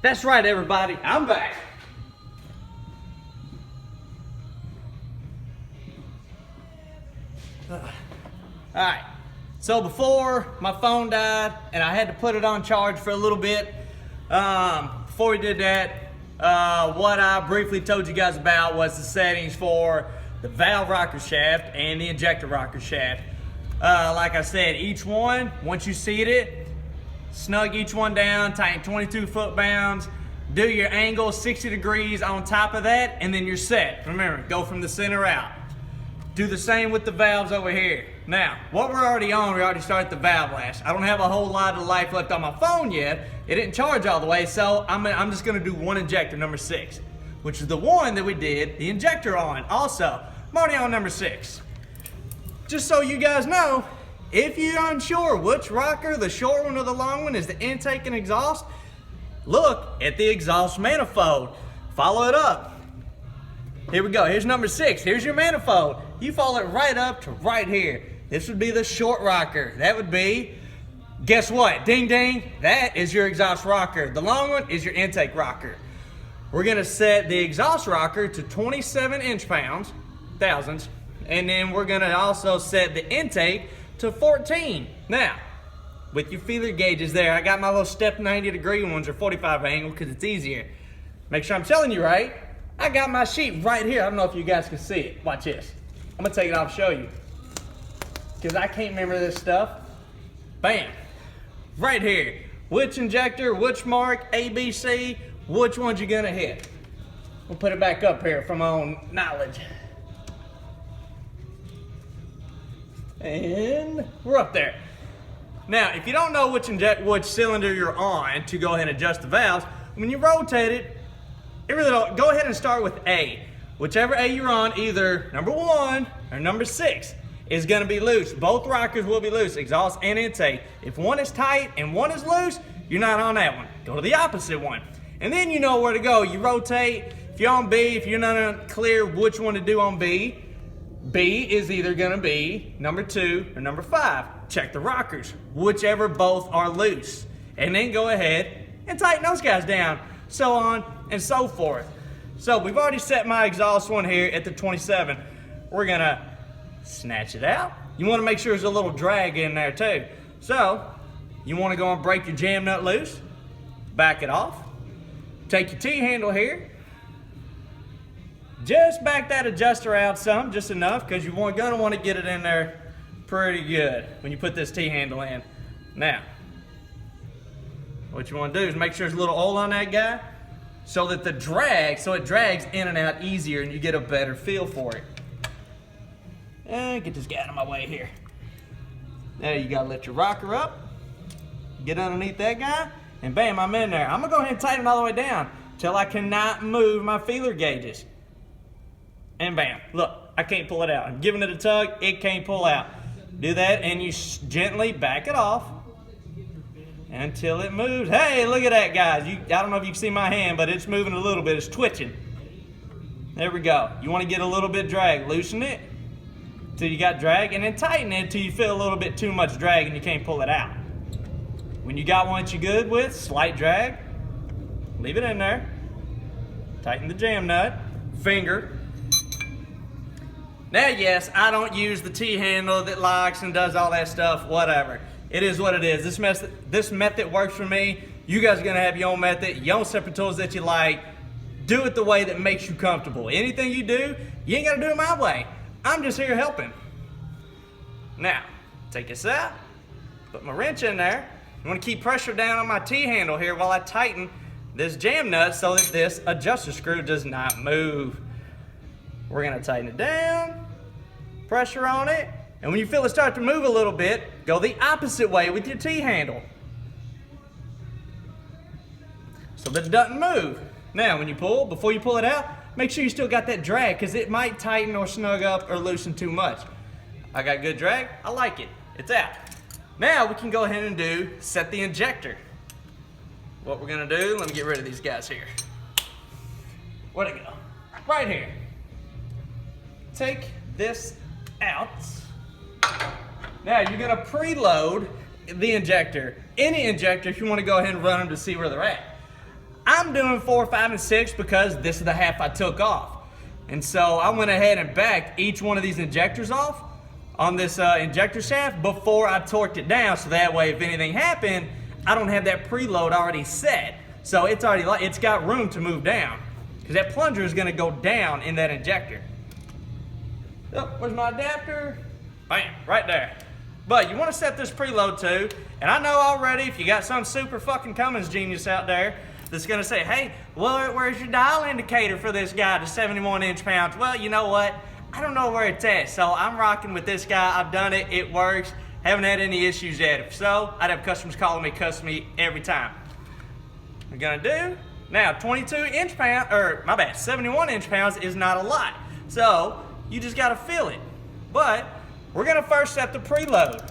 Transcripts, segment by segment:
That's right, everybody, I'm back. Alright, so before my phone died and I had to put it on charge for a little bit, before we did that, what I briefly told you guys about was the settings for the valve rocker shaft and the injector rocker shaft. Like I said, each one, once you seat it, snug each one down, tighten 22 foot-pounds, do your angle 60 degrees on top of that, and then you're set. Remember, go from the center out. Do the same with the valves over here. Now, what we're already on, we already started the valve lash. I don't have a whole lot of life left on my phone yet. It didn't charge all the way, so I'm just gonna do one injector, number 6, which is the one that we did the injector on. Also, I'm already on number 6. Just so you guys know, if you're unsure which rocker, the short one or the long one, is the intake and exhaust, look at the exhaust manifold. Follow it up. Here we go, here's number 6. Here's your manifold. You follow it right up to right here. This would be the short rocker. That would be, guess what? Ding ding, that is your exhaust rocker. The long one is your intake rocker. We're gonna set the exhaust rocker to 27 inch-pounds, thousandths, and then we're gonna also set the intake to 14. Now, with your feeler gauges there, I got my little step 90-degree ones or 45 angle because it's easier. Make sure I'm telling you right. I got my sheet right here. I don't know if you guys can see it. Watch this. I'm gonna take it off and show you, because I can't remember this stuff. Bam, right here. Which injector, which mark, A, B, C, which ones you're gonna hit. We'll put it back up here from my own knowledge. And we're up there. Now, if you don't know which cylinder you're on to go ahead and adjust the valves, when you rotate it, really don't, go ahead and start with A. Whichever A you're on, either number 1 or number 6 is gonna be loose. Both rockers will be loose, exhaust and intake. If one is tight and one is loose, you're not on that one. Go to the opposite one. And then you know where to go. You rotate. If you're on B, if you're not clear which one to do on B, B is either gonna be number 2 or number 5. Check the rockers, whichever both are loose. And then go ahead and tighten those guys down, so on and so forth. So we've already set my exhaust one here at the 27. We're gonna snatch it out. You wanna make sure there's a little drag in there too. So you wanna go and break your jam nut loose, back it off, take your T-handle here, just back that adjuster out some, just enough, because you're gonna wanna get it in there pretty good when you put this T-handle in. Now, what you wanna do is make sure there's a little oil on that guy, so that it drags in and out easier and you get a better feel for it. And get this guy out of my way here. There, you gotta lift your rocker up, get underneath that guy, and bam, I'm in there. I'm gonna go ahead and tighten it all the way down till I cannot move my feeler gauges. And bam, look, I can't pull it out. I'm giving it a tug, it can't pull out. Do that and you gently back it off until it moves. Hey, look at that, guys. I don't know if you can see my hand, but it's moving a little bit. It's twitching. There we go. You want to get a little bit drag. Loosen it till you got drag, and then tighten it till you feel a little bit too much drag and you can't pull it out. When you got one that you're good with, slight drag, leave it in there. Tighten the jam nut, finger. Now, yes, I don't use the T-handle that locks and does all that stuff, whatever. It is what it is. This method works for me. You guys are gonna have your own method, your own separate tools that you like. Do it the way that makes you comfortable. Anything you do, you ain't gotta do it my way. I'm just here helping. Now, take this out, put my wrench in there. I'm gonna keep pressure down on my T-handle here while I tighten this jam nut so that this adjuster screw does not move. We're gonna tighten it down, pressure on it, and when you feel it start to move a little bit, go the opposite way with your T-handle so that it doesn't move. Now, when you pull, before you pull it out, make sure you still got that drag, because it might tighten or snug up or loosen too much. I got good drag, I like it, it's out. Now we can go ahead and set the injector. What we're gonna do, let me get rid of these guys here. Where'd it go? Right here. Take this out. Now you're gonna preload the injector. Any injector, if you wanna go ahead and run them to see where they're at. I'm doing 4, 5, and 6 because this is the half I took off. And so I went ahead and backed each one of these injectors off on this injector shaft before I torqued it down, so that way if anything happened, I don't have that preload already set. So it's got room to move down, because that plunger is going to go down in that injector. Oh, where's my adapter? Bam, right there. But you want to set this preload to, and I know already if you got some super fucking Cummins genius out there that's going to say, hey, well, where's your dial indicator for this guy to 71 inch-pounds? Well, you know what? I don't know where it's at, so I'm rocking with this guy. I've done it. It works. Haven't had any issues yet. If so, I'd have customers calling me, cussing me every time. We're going to do, now 22 inch-pounds, or my bad, 71 inch-pounds is not a lot. So you just got to feel it. But we're going to first set the preload.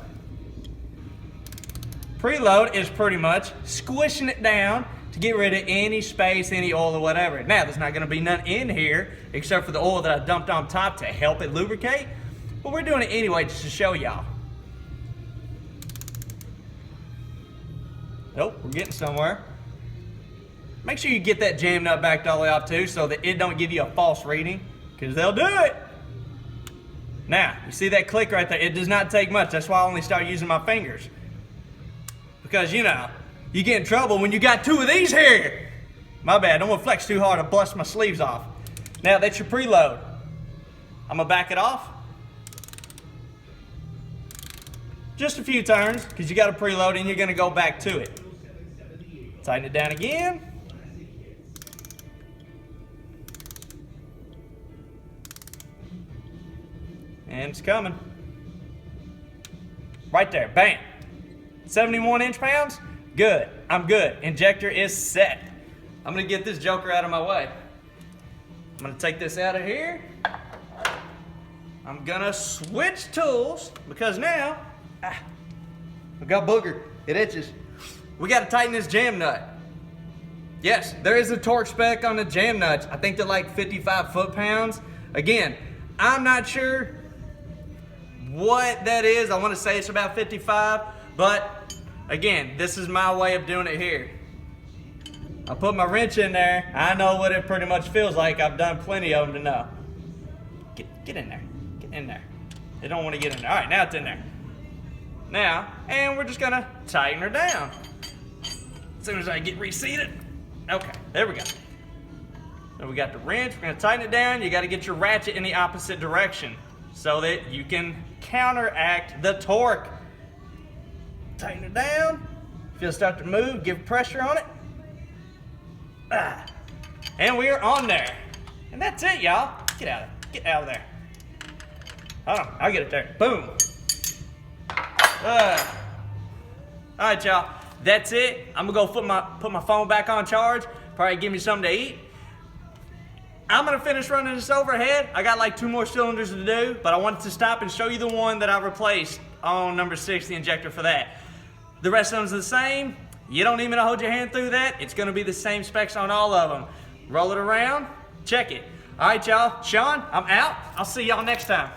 Preload is pretty much squishing it down to get rid of any space, any oil or whatever. Now, there's not gonna be none in here except for the oil that I dumped on top to help it lubricate, but we're doing it anyway just to show y'all. Nope, we're getting somewhere. Make sure you get that jam nut backed all the way off too so that it don't give you a false reading, because they'll do it. Now, you see that click right there? It does not take much. That's why I only start using my fingers. Because, you know, you get in trouble when you got 2 of these here. My bad, don't want to flex too hard, I'll bust my sleeves off. Now, that's your preload. I'm going to back it off. Just a few turns, because you got a preload and you're going to go back to it. Tighten it down again. And it's coming. Right there, bam. 71 inch-pounds, good. I'm good. Injector is set. I'm gonna get this joker out of my way. I'm gonna take this out of here. I'm gonna switch tools because now, I've got booger. It itches. We gotta tighten this jam nut. Yes, there is a torque spec on the jam nuts. I think they're like 55 foot-pounds. Again, I'm not sure what that is. I want to say it's about 55, but again, this is my way of doing it here. I put my wrench in there. I know what it pretty much feels like. I've done plenty of them to know. Get in there. Get in there. They don't want to get in there. All right, now it's in there. Now, and we're just gonna tighten her down. As soon as I get reseated. Okay, there we go. So we got the wrench. We're gonna tighten it down. You got to get your ratchet in the opposite direction so that you can counteract the torque. Tighten it down. If it'll start to move, give pressure on it. And we are on there. And that's it, y'all. Get out of there. Get out of there. Hold on, I'll get it there. Boom. All right, y'all. That's it. I'm gonna go put my phone back on charge. Probably give me something to eat. I'm gonna finish running this overhead. I got like 2 more cylinders to do, but I wanted to stop and show you the one that I replaced on number 6, the injector for that. The rest of them's the same. You don't even hold your hand through that. It's gonna be the same specs on all of them. Roll it around, check it. All right, y'all. Sean, I'm out. I'll see y'all next time.